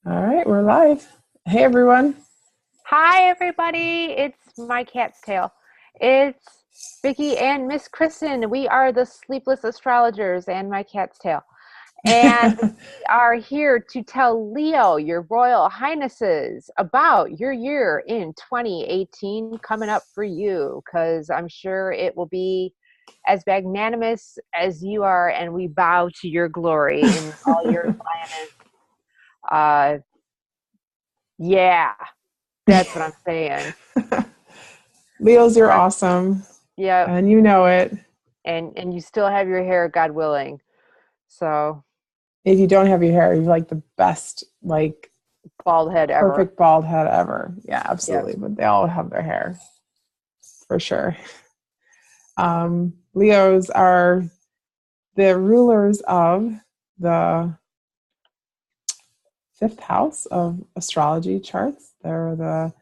All right, we're live. Hey, everyone. Hi, everybody. It's my cat's tail. It's Vickie and Miss Kristin. We are the sleepless astrologers and my cat's tail. And we are here to tell Leo, your royal highnesses, about your year in 2018 coming up for you, because I'm sure it will be as magnanimous as you are, and we bow to your glory in all your lioness. Uh, yeah, that's what I'm saying. Leos, you're Right. awesome, Yep. and you know it. And you still have your hair, God willing. So If you don't have your hair, you're like the best, like bald head ever. perfect bald head ever. Yeah, Yep. absolutely. But they all have their hair for sure. Leos are the rulers of the fifth house of astrology charts. They're the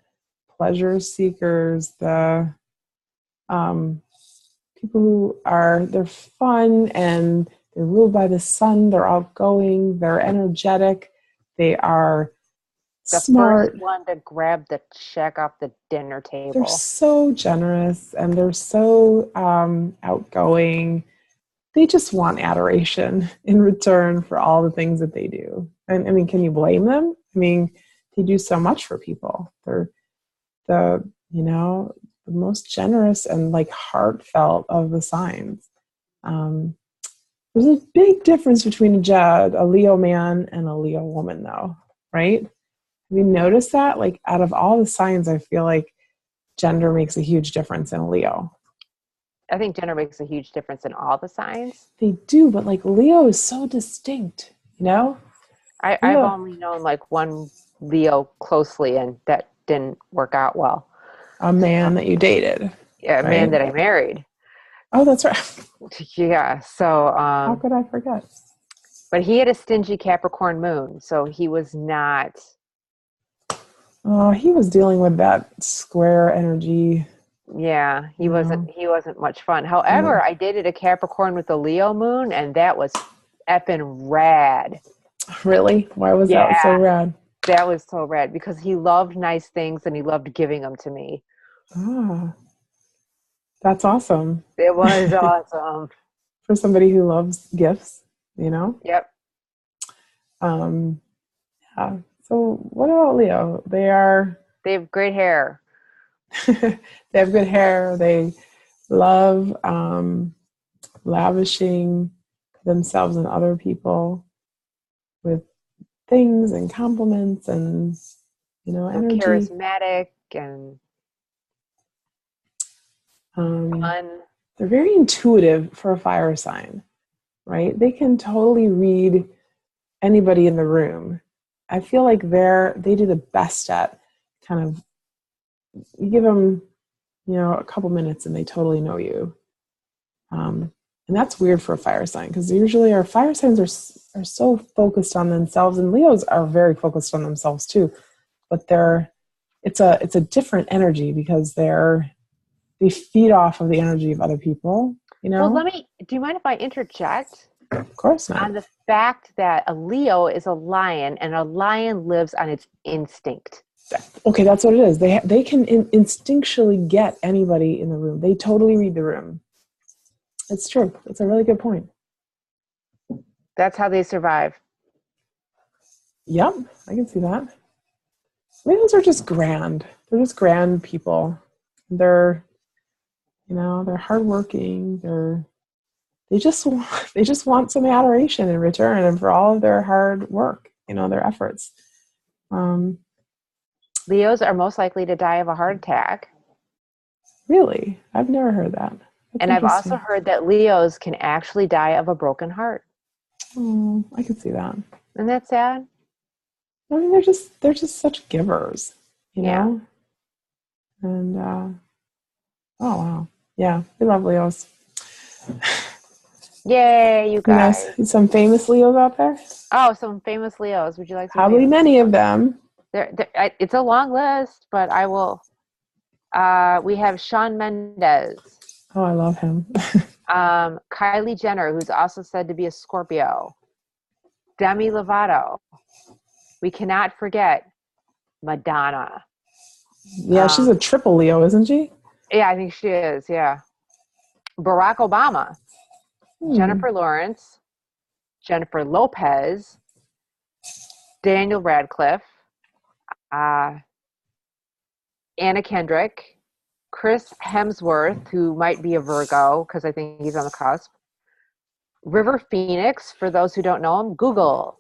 pleasure seekers, the um, people who are they're fun and they're ruled by the sun. They're outgoing. They're energetic. They are The first smart. one to grab the check off the dinner They're table. so generous and they're so outgoing. They just want adoration in return for all the things that they do. And I mean, can you blame them? I mean, they do so much for people. They're the, the most generous and like heartfelt of the signs. Um, there's a big difference between a Leo man and a Leo woman, though, right? Have you noticed that? Like, out of all the signs, I feel like gender makes a huge difference in a Leo. I think gender makes a huge difference in all the signs. They do, but like Leo is so distinct, you know? I've Leo, only known like one Leo closely, and that didn't work out well. a So, man that you dated, yeah, a man right? that I married. Oh, that's right. Yeah. So, How could I forget? but he had a stingy Capricorn moon, so he was not. Oh, he was dealing with that square energy, Yeah, he you wasn't know? he wasn't much fun. And However, then, I dated a Capricorn with a Leo moon, and that was effing rad. really? Why was that so Yeah, rad? that was so rad because he loved nice things and he loved giving them to me. Ah, that's awesome. It was awesome. For somebody who loves gifts, you know? Yep. Um, yeah. So what about Leo? They are They have great hair. they have good hair. They love lavishing themselves and other people with things and compliments and So energy. charismatic and Um, fun. they're very intuitive for a fire sign, right? They can totally read anybody in the room. I feel like they do the best at kind of you give them a couple minutes and they totally know you. And that's weird for a fire sign because usually our fire signs are so focused on themselves, and Leos are very focused on themselves too. But it's a different energy because they feed off of the energy of other people. You Well, know, do you mind if I interject of course not. on the fact that a Leo is a lion and a lion lives on its instinct? Okay, that's what it is. They can instinctually get anybody in the room. They totally read the room. It's true. It's a really good point. That's how they survive. Yep, I can see that. Leos are just grand. They're just grand people. They're they're hardworking. They just want some adoration in return and for all of their hard work. Their efforts. Um, Leos are most likely to die of a heart attack. really, I've never heard that. That's And I've also interesting. heard that Leos can actually die of a broken heart. Oh, I can see that. Isn't that sad? I mean, they're just such givers, you Yeah. know. And oh wow, yeah, we love Leos. Yay, you guys. Some famous Leos out there. Oh, some famous Leos. Would you like some Probably famous many of Leos? them. It's a long list, but I will. We have Shawn Mendes, Oh, I love him. Kylie Jenner, who's also said to be a Scorpio, Demi Lovato, we cannot forget Madonna. Yeah, she's a triple Leo, isn't she? Yeah, I think she is. Yeah. Barack Obama, Hmm. Jennifer Lawrence, Jennifer Lopez, Daniel Radcliffe, uh, Anna Kendrick, Chris Hemsworth, who might be a Virgo because I think he's on the cusp. River Phoenix, for those who don't know him, Google.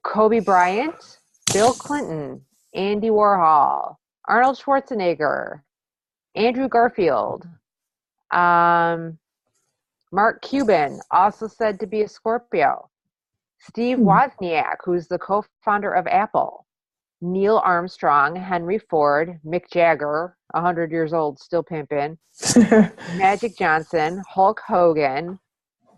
Kobe Bryant, Bill Clinton, Andy Warhol, Arnold Schwarzenegger, Andrew Garfield, um, Mark Cuban, also said to be a Scorpio, Steve Hmm. Wozniak, who's the co-founder of Apple, Neil Armstrong, Henry Ford, Mick Jagger, 100 years old, still pimping, Magic Johnson, Hulk Hogan,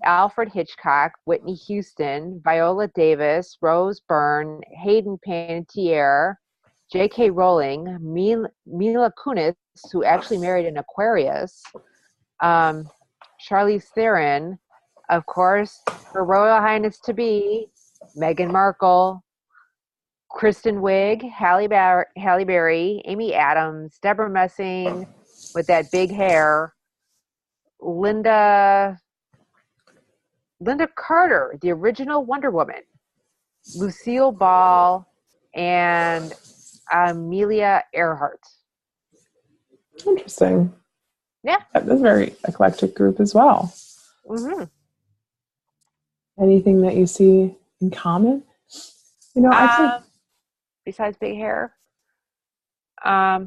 Alfred Hitchcock, Whitney Houston, Viola Davis, Rose Byrne, Hayden Panettiere, J.K. Rowling, Mila Kunis, who actually married an Aquarius, Charlize Theron, of course, Her Royal Highness to be, Meghan Markle, Kristen Wiig, Halle Berry, Amy Adams, Deborah Messing with that big hair, Linda Carter, the original Wonder Woman, Lucille Ball, and Amelia Earhart. Interesting. Yeah. That's a very eclectic group as well. Mm-hmm. Anything that you see in common? I think. Besides big hair, how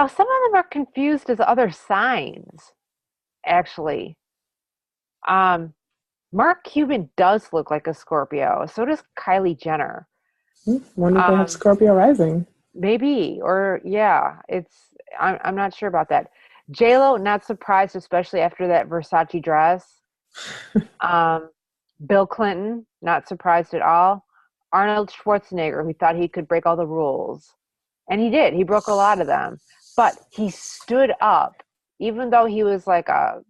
some of them are confused as other signs. Actually, Mark Cuban does look like a Scorpio. So does Kylie Jenner. Wonder if they have Um, Scorpio rising. Maybe, or yeah, I'm not sure about that. J-Lo, not surprised, especially after that Versace dress. Bill Clinton, not surprised at all. Arnold Schwarzenegger, who thought he could break all the rules. And he did. He broke a lot of them. But he stood up, even though he was like a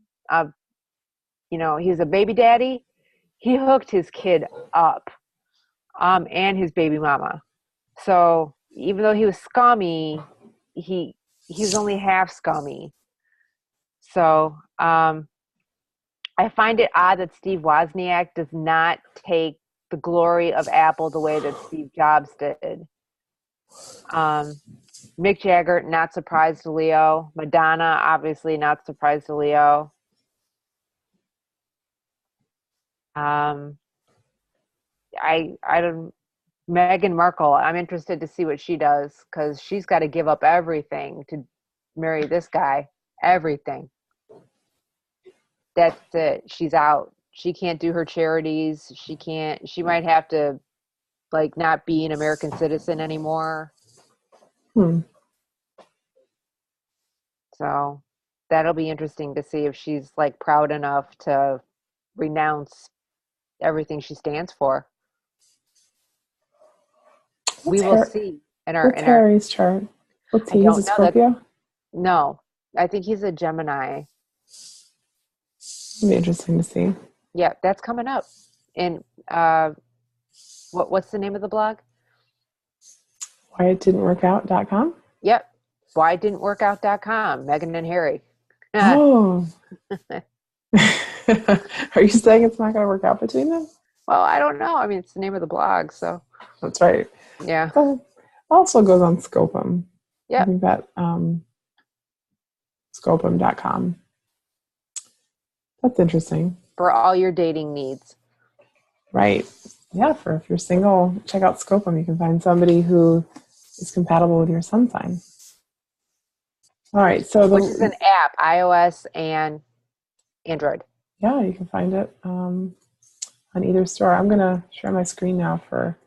he was a baby daddy. He hooked his kid up, and his baby mama. So even though he was scummy, he was only half scummy. So I find it odd that Steve Wozniak does not take the glory of Apple the way that Steve Jobs did. Mick Jagger, not surprised to Leo. Madonna, obviously not surprised to Leo. Um, I don't. Meghan Markle, I'm interested to see what she does because she's got to give up everything to marry this guy. Everything. That's it. She's out. She can't do her charities. She can't. She might have to like not be an American citizen anymore. Hmm. So that'll be interesting to see if she's like proud enough to renounce everything she stands for. We What's will Har- see What's in our Harry's chart? What's I he? He's a don't know that. Scorpio. No. I think he's a Gemini. It'd be interesting to see. Yeah, that's coming up. And what's the name of the blog? Why it didn't work out.com. Yep. Whydidn'tworkout.com. Meghan and Harry. Oh. Are you saying it's not going to work out between them? Well, I don't know. I mean, it's the name of the blog, so That's right. yeah. So also goes on Scopum. I Yep. think that Scopum.com. That's interesting. For all your dating needs. Right. Yeah, for if you're single, check out Scopum. You can find somebody who is compatible with your sun sign. All right. So which is an app, iOS and Android. Yeah, you can find it on either store. I'm going to share my screen now for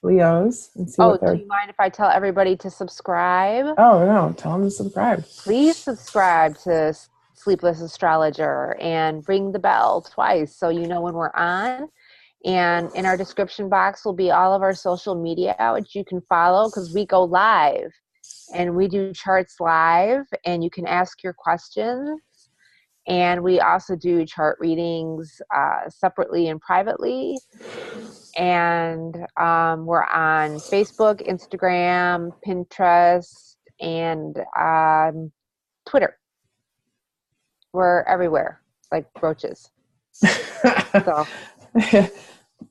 Leos and see what Do they're. you mind if I tell everybody to subscribe? Oh, no. Tell them to subscribe. Please subscribe to Sleepless Astrologer and ring the bell twice so you know when we're on. And in our description box will be all of our social media, which you can follow because we go live and we do charts live and you can ask your questions. And we also do chart readings separately and privately. And we're on Facebook, Instagram, Pinterest, and Twitter. We're everywhere, like roaches. So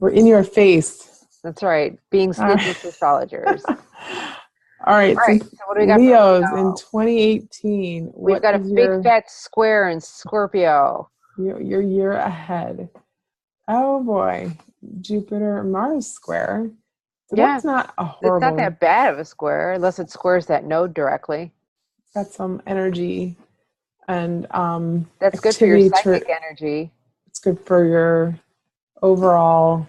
we're in your face. that's right. Being sleepless astrologers. All right. All right. So what do we got Leos for in 2018. We've got a big fat square in Scorpio. Your year ahead. Oh boy. Jupiter Mars square. So that's not a horrible. It's not that bad of a square, unless it squares that node directly. It's got some energy and that's good for your psychic energy. It's good for your overall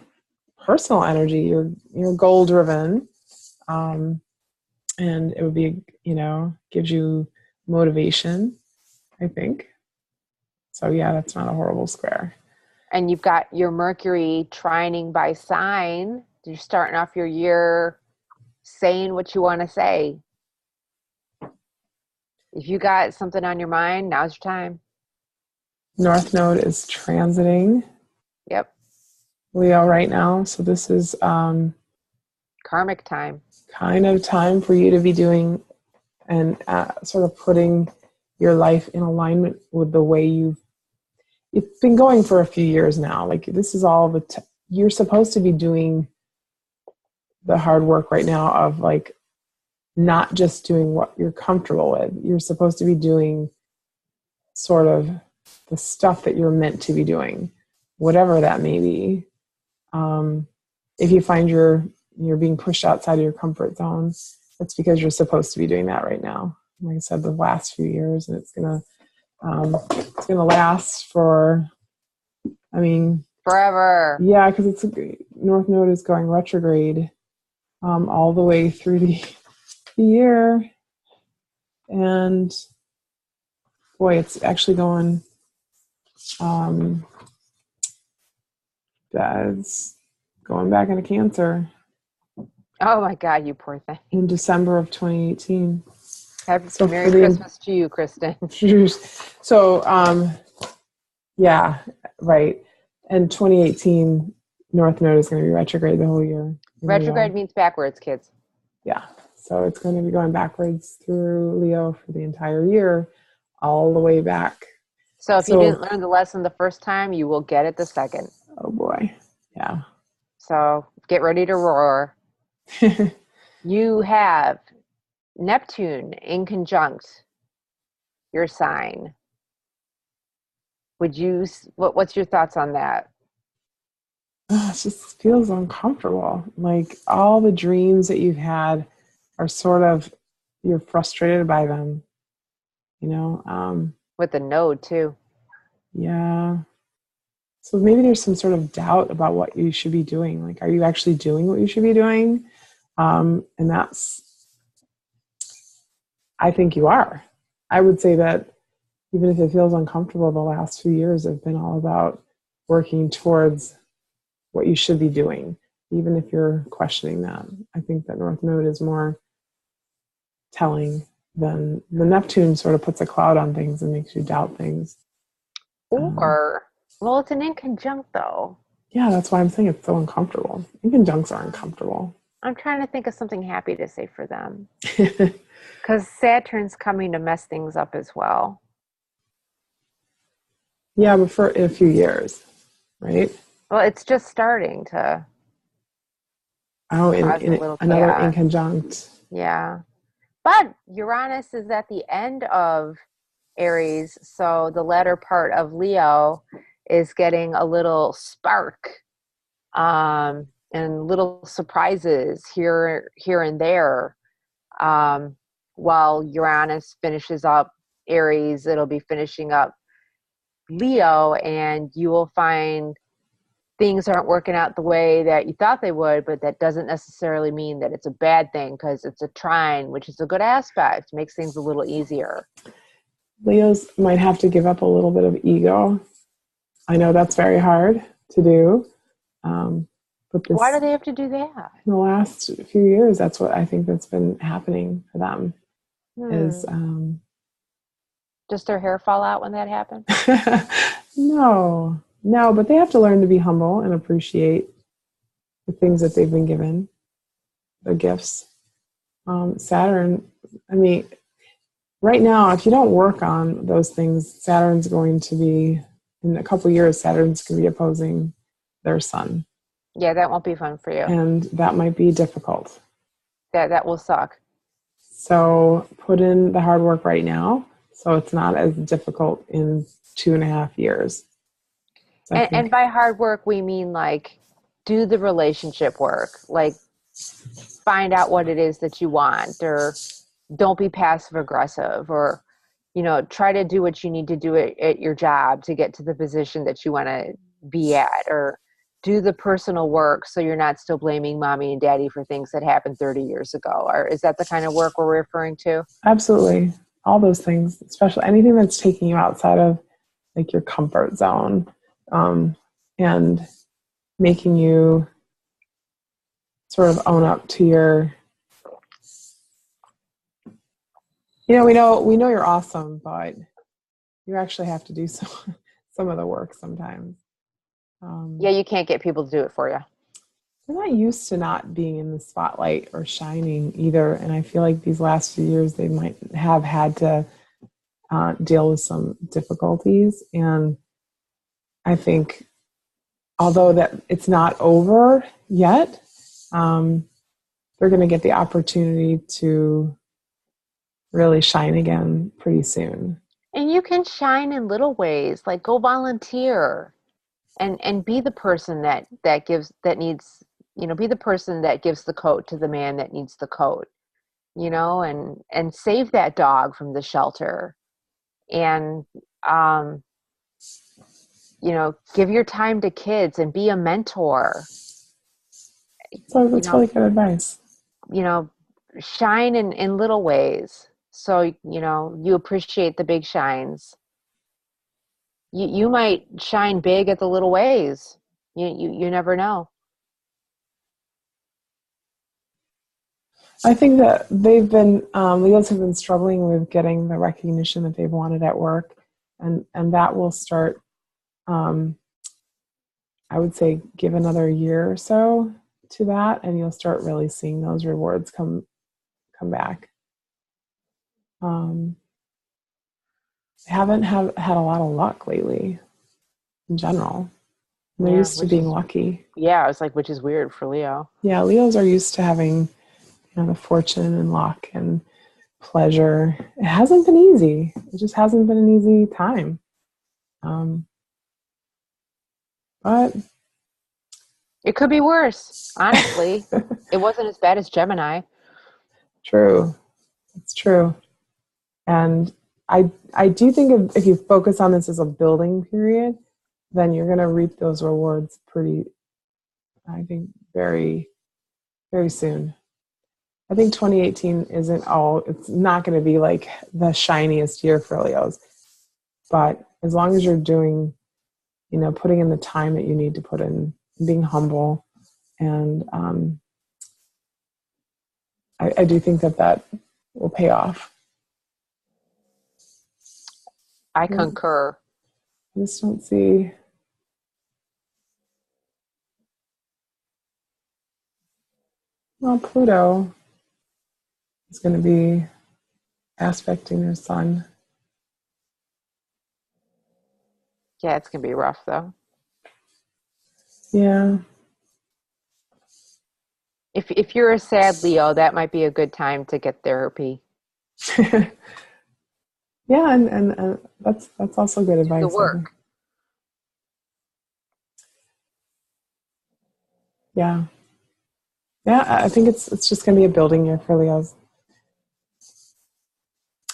personal energy. You're goal driven. And it would be, gives you motivation, I think. So yeah, that's not a horrible square. And you've got your Mercury trining by sign. You're starting off your year saying what you want to say. If you got something on your mind, now's your time. North Node is transiting. Yep. Leo right now. So this is karmic time. Kind of time for you to be doing and sort of putting your life in alignment with the way it's been going for a few years now. Like this is all you're supposed to be doing the hard work right now of like not just doing what you're comfortable with. You're supposed to be doing sort of the stuff that you're meant to be doing, whatever that may be. If you find you're being pushed outside of your comfort zone, it's because you're supposed to be doing that right now. Like I said, the last few years, and it's gonna last for, forever. Yeah, because North Node is going retrograde all the way through the year, and boy, it's actually going. That's going back into Cancer. Oh my God, you poor thing. In December of 2018. Merry Christmas to you, Kristin. So, yeah, right. And 2018, North Node is going to be retrograde the whole year. Retrograde means backwards, kids. Yeah. So it's going to be going backwards through Leo for the entire year, all the way back. So if you didn't learn the lesson the first time, you will get it the second. Oh boy. Yeah. So get ready to roar. You have Neptune in conjunct your sign. What's your thoughts on that? It just feels uncomfortable. Like all the dreams that you've had are sort of, you're frustrated by them, with the node too. Yeah. So maybe there's some sort of doubt about what you should be doing. Like, are you actually doing what you should be doing? And I think you are. I would say that even if it feels uncomfortable, the last few years have been all about working towards what you should be doing, even if you're questioning that. I think that North Node is more telling than the Neptune sort of puts a cloud on things and makes you doubt things. Well, it's an inconjunct though. Yeah, that's why I'm saying it's so uncomfortable. Inconjuncts are uncomfortable. I'm trying to think of something happy to say for them. Because Saturn's coming to mess things up as well. Yeah, but for a few years, right? Well, it's just starting to. Oh, in another inconjunct. Yeah. But Uranus is at the end of Aries, so the latter part of Leo is getting a little spark and little surprises here and there. While Uranus finishes up Aries, it'll be finishing up Leo, and you will find things aren't working out the way that you thought they would, but that doesn't necessarily mean that it's a bad thing, because it's a trine, which is a good aspect. It makes things a little easier. Leos might have to give up a little bit of ego. I know that's very hard to do. But why do they have to do that? In the last few years, that's what I think that's been happening for them. Is does their hair fall out when that happens? No, but they have to learn to be humble and appreciate, the things that they've been given, the gifts. Saturn, I mean, right now, if you don't work on those things, Saturn's going to be, in a couple of years, Saturn's going to be opposing their sun. Yeah, that won't be fun for you. And that might be difficult. That will suck. So put in the hard work right now, so it's not as difficult in 2.5 years. So and by hard work, we mean like do the relationship work, like find out what it is that you want, or don't be passive aggressive, or try to do what you need to do at your job to get to the position that you want to be at, or do the personal work so you're not still blaming mommy and daddy for things that happened 30 years ago. Or is that the kind of work we're referring to? Absolutely. All those things, especially anything that's taking you outside of like your comfort zone, and making you sort of own up to your, we know you're awesome, but you actually have to do some of the work sometimes. Yeah, you can't get people to do it for you. They're not used to not being in the spotlight or shining either. And I feel like these last few years, they might have had to deal with some difficulties. And I think, although that it's not over yet, they're going to get the opportunity to really shine again pretty soon. And you can shine in little ways, like go volunteer and be the person that needs, be the person that gives the coat to the man that needs the coat, and save that dog from the shelter, and give your time to kids and be a mentor. So that's really good advice. Shine in little ways, so you appreciate the big shines. You might shine big at the little ways. You never know. I think that they've been, Leos have been struggling with getting the recognition that they've wanted at work. And that will start, I would say, give another year or so to that, and you'll start really seeing those rewards come back. Haven't had a lot of luck lately in general. They're used to being lucky. Yeah, it's like, which is weird for Leo. Yeah, Leos are used to having the fortune and luck and pleasure. It hasn't been easy. It just hasn't been an easy time. But it could be worse, honestly. It wasn't as bad as Gemini. True. It's true. And I do think if you focus on this as a building period, then you're going to reap those rewards I think, very, very soon. I think 2018 it's not going to be like the shiniest year for Leos. But as long as you're doing, putting in the time that you need to put in, being humble, and I do think that will pay off. I concur. I just don't see. Well, Pluto is going to be aspecting their sun. Yeah, it's going to be rough, though. Yeah. If you're a sad Leo, that might be a good time to get therapy. Yeah, and that's also good advice. The work. Yeah. Yeah, I think it's just going to be a building year for Leos.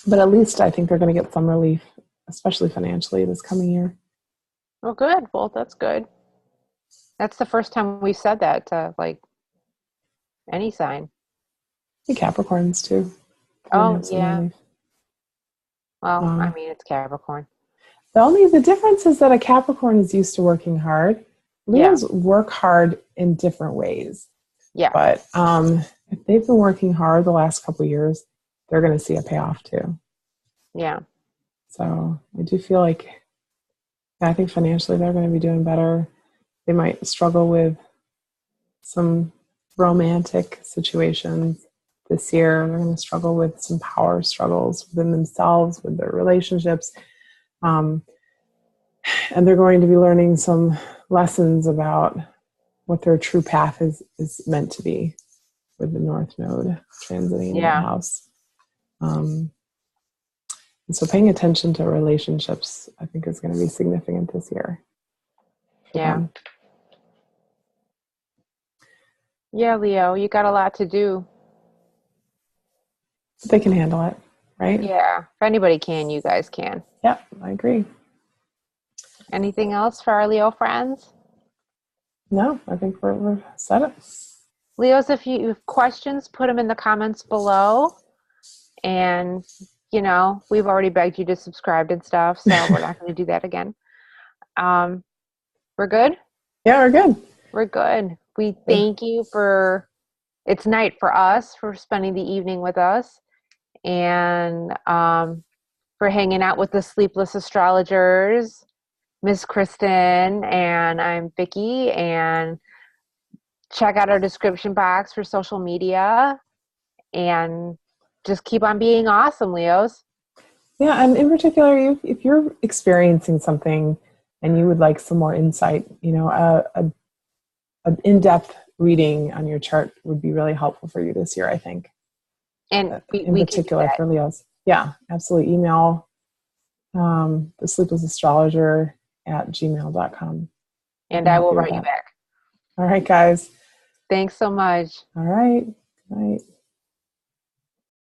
But at least I think they're going to get some relief, especially financially, this coming year. Oh, good. Well, that's good. That's the first time we've said that to, like, any sign. The Capricorns, too. Oh, yeah. Relief. Well, I mean, it's Capricorn. The difference is that a Capricorn is used to working hard. Leos work hard in different ways. Yeah. But if they've been working hard the last couple of years, they're going to see a payoff too. Yeah. So I do feel like, I think financially they're going to be doing better. They might struggle with some romantic situations this year. They're going to struggle with some power struggles within themselves, with their relationships. And they're going to be learning some lessons about what their true path is meant to be with the North Node transiting in that house. And so paying attention to relationships, I think, is going to be significant this year. Yeah. Yeah, Leo, you got a lot to do. But they can handle it, right? Yeah. If anybody can, you guys can. Yeah, I agree. Anything else for our Leo friends? No, I think we're set up. Leos, if you have questions, put them in the comments below. And, we've already begged you to subscribe and stuff, so we're not going to do that again. We're good? Yeah, we're good. We're good. We thank you it's night for us, for spending the evening with us, and for hanging out with the Sleepless Astrologers, Miss Kristin, and I'm Vickie, and check out our description box for social media, and just keep on being awesome, Leos. Yeah, and in particular, if you're experiencing something and you would like some more insight, an in-depth reading on your chart would be really helpful for you this year, I think. And in particular for Leos. Yeah, absolutely. Email the sleeplessastrologer@gmail.com. And I will write you back. All right, guys. Thanks so much. All right. Good night.